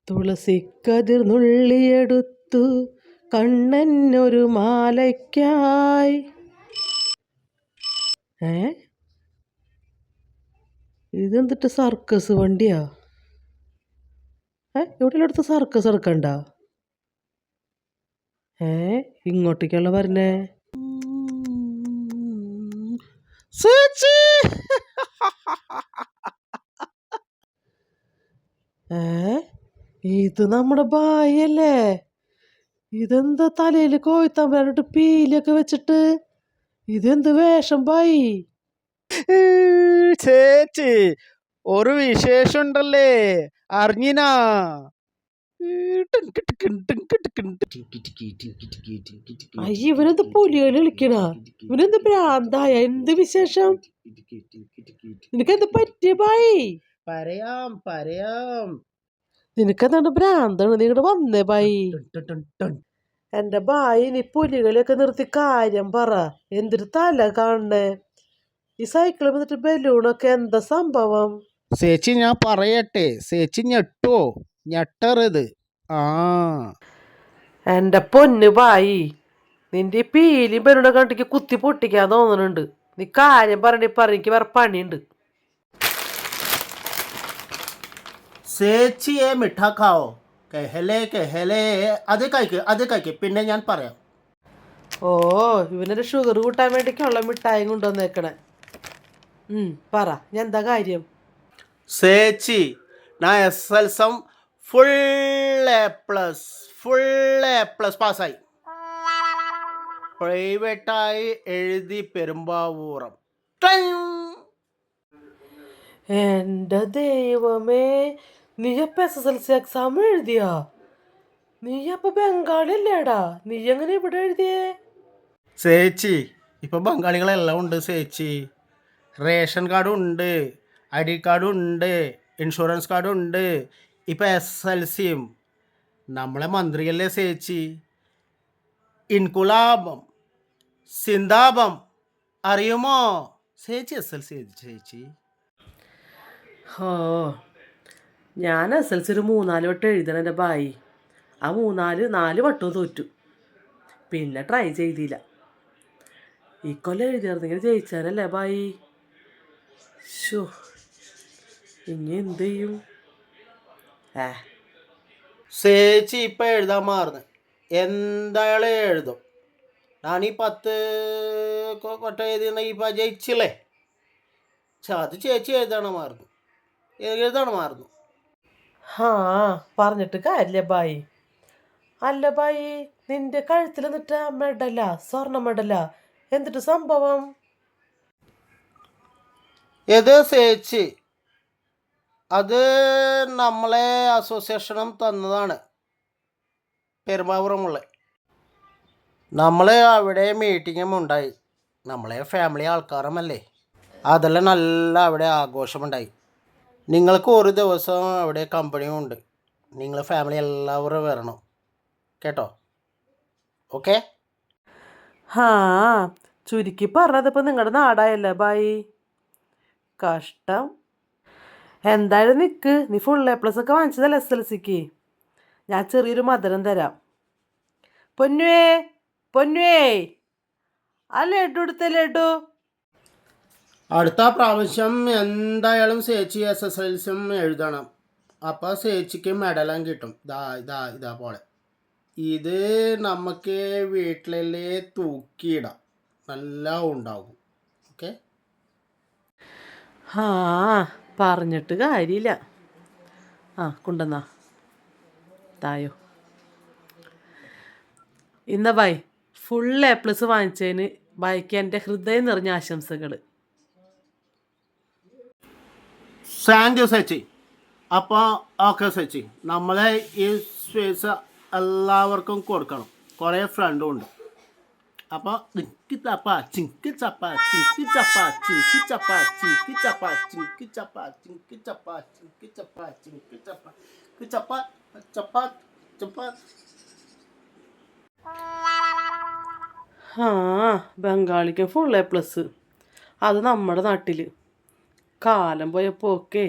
തുളസിക്കതിർ നുള്ളിയെടുത്തു കണ്ണനൊരു മാലയ്ക്കായി. ഇതെന്തിട്ട് circus വണ്ടിയാ? എവിടെയെടുത്ത് circus എടുക്കണ്ട? ഇങ്ങോട്ടേക്കുള്ള പറഞ്ഞേ. ഇത് നമ്മുടെ ബായല്ലേ? ഇതെന്താ തലയിൽ കോഴിത്തമ്പരാനിട്ട് പീലൊക്കെ വെച്ചിട്ട്? ഇതെന്ത് വേഷം ബായി? ചേച്ചി ഒരു വിശേഷം ഉണ്ടല്ലേ, അറിഞ്ഞിനാ? ഇവനെന്ത് പുലികളി കളിക്കണ? ഇവനെന്ത് ഭ്രാന്തായ? എന്ത് വിശേഷം? നിനക്കെന്ത് പറ്റിയ ബായി? പറയാം നിനക്കെന്താണ് ഭ്രാന്താണ്? നിങ്ങടെ വന്നേ ബായി. എന്റെ ബായി, നീ പുലികളിയൊക്കെ നിർത്തി കാര്യം പറ. എന്തൊരു തല കാണണേ? ഈ സൈക്കിളിൽ വന്നിട്ട് ബലൂണൊക്കെ എന്താ സംഭവം? ചേച്ചി ഞാൻ പറയട്ടെ, ചേച്ചി ഞെട്ടോ? ഞെട്ടരുത്. എന്റെ പൊന്ന് ബായി, നിന്റെ ഈ പീലി ബലൂണ കണ്ടിക്ക് കുത്തി പൊട്ടിക്കാൻ തോന്നുന്നുണ്ട്. നീ കാര്യം എനിക്ക് വേറെ പണിയുണ്ട്. ചേച്ചിയെ മിഠാ ഖാओ. കഹലെ അത് കഴിക്ക് പിന്നെ ഞാൻ പറയാം. ഇവനൊരു ഷുഗർ കൂട്ടാൻ വേണ്ടിക്കുള്ള മിഠായി കൊണ്ടുവന്നേക്കണേ. പറ, ഞാൻ എന്താ കാര്യം? ചേച്ചി ഞാൻ SLSM ഫുൾ A+ പാസ്സായി. പ്രൈവറ്റായി എഴുതി പെരുമ്പാവൂരം. എന്റെ ദൈവമേ, നീ അപ്പൊ SSLC എക്സാം എഴുതിയാ? നീ അപ്പൊ ബംഗാളി അല്ലേടാ? നീ എങ്ങനെ ഇവിടെ എഴുതിയേ? ചേച്ചി ഇപ്പൊ ബംഗാളികളെല്ലാം ഉണ്ട് ചേച്ചി. റേഷൻ കാർഡും ഉണ്ട്, ID കാർഡും ഉണ്ട്, ഇൻഷുറൻസ് കാർഡും ഉണ്ട്, ഇപ്പൊ SLCയും. നമ്മളെ മന്ത്രിയല്ലേ ചേച്ചി? ഇൻകുലാബം സിന്ദാബം അറിയുമോ ചേച്ചി? SLC ചേച്ചി. ഞാൻ SLC ഒരു 3-4 വട്ടം എഴുതണം എൻ്റെ ബായി. ആ 4 വട്ടവും തോറ്റു. പിന്നെ ട്രൈ ചെയ്തില്ല. ഈ കൊല്ലം എഴുതിയായിരുന്നെങ്കിൽ ജയിച്ചാനല്ലേ ബായി? ഇനി എന്ത് ചെയ്യും? ചേച്ചി ഇപ്പൊ എഴുതാൻ മാറുന്നു. എന്തായാലും എഴുതും. ഞാനീ 10 കൊട്ട എഴുതിയ ഇപ്പൊ ജയിച്ചില്ലേ? അത് ചേച്ചി എഴുതാണ് മാറുന്നു. പറഞ്ഞിട്ട് കാര്യമില്ല ബായി. അല്ല ബായി, നിന്റെ കഴുത്തിൽ എന്നിട്ട് മെഡല, സ്വർണ്ണ മെഡല, എന്നിട്ട് സംഭവം? ഏത് ചേച്ചി? അത് നമ്മളെ അസോസിയേഷനും തന്നതാണ്. പെരുമ്പാവൂരമുള്ള നമ്മളെ അവിടെ മീറ്റിങ്ങും ഉണ്ടായി. നമ്മളെ ഫാമിലി ആൾക്കാരുമല്ലേ, അതെല്ലാം നല്ല അവിടെ ആഘോഷമുണ്ടായി. നിങ്ങൾക്ക് ഒരു ദിവസം അവിടെ കമ്പനിയും ഉണ്ട്. നിങ്ങൾ ഫാമിലി എല്ലാവരും വരണം കേട്ടോ. ഓക്കെ? ചുരുക്കി പറഞ്ഞതിപ്പോൾ നിങ്ങളുടെ നാടായല്ലേ ബായി? കഷ്ടം. എന്തായാലും നിൽക്ക്, നീ ഫുൾ A+ ഒക്കെ വാങ്ങിച്ചതല്ലേ SLCക്ക്? ഞാൻ ചെറിയൊരു മധുരം തരാം. പൊന്നുവേ ആ ലഡു എടുത്ത ലഡു. അടുത്ത പ്രാവശ്യം എന്തായാലും ചേച്ചി SSLCയും എഴുതണം. അപ്പോൾ ചേച്ചിക്ക് മെഡലും കിട്ടും. ഇതാ പോലെ. ഇത് നമുക്ക് വീട്ടിലല്ലേ തൂക്കിയിടാം, നല്ല ഉണ്ടാകും. ഓക്കെ? പറഞ്ഞിട്ട് കാര്യമില്ല. കൊണ്ടുവന്നാ തായോ. ഇന്ന ബായ്, ഫുൾ A+ വാങ്ങിച്ചതിന് ബായിക്ക് എൻ്റെ ഹൃദയം നിറഞ്ഞ ആശംസകൾ. താങ്ക് യു ചേച്ചി. അപ്പോൾ ഓക്കെ ചേച്ചി, നമ്മളെ ഈ സ്പേസ് എല്ലാവർക്കും കൊടുക്കണം. കുറേ ഫ്രണ്ടും ഉണ്ട്. അപ്പോൾ ചിങ്കി ചപ്പ ചിങ്കി ചപ്പ ചിങ്കി ചപ്പ ചിങ്കി ചപ്പ ചിങ്കി ചപ്പ ചിങ്കി ചപ്പ ചിങ്കി ചപ്പ ചിങ്കി ചപ്പ ചിങ്കി ചപ്പ ചപ്പ ചപ്പ ചപ്പ. ബംഗാളിക്ക് ഫുൾ A+. അത് നമ്മുടെ നാട്ടിൽ. കാലം പോയ പോക്കേ.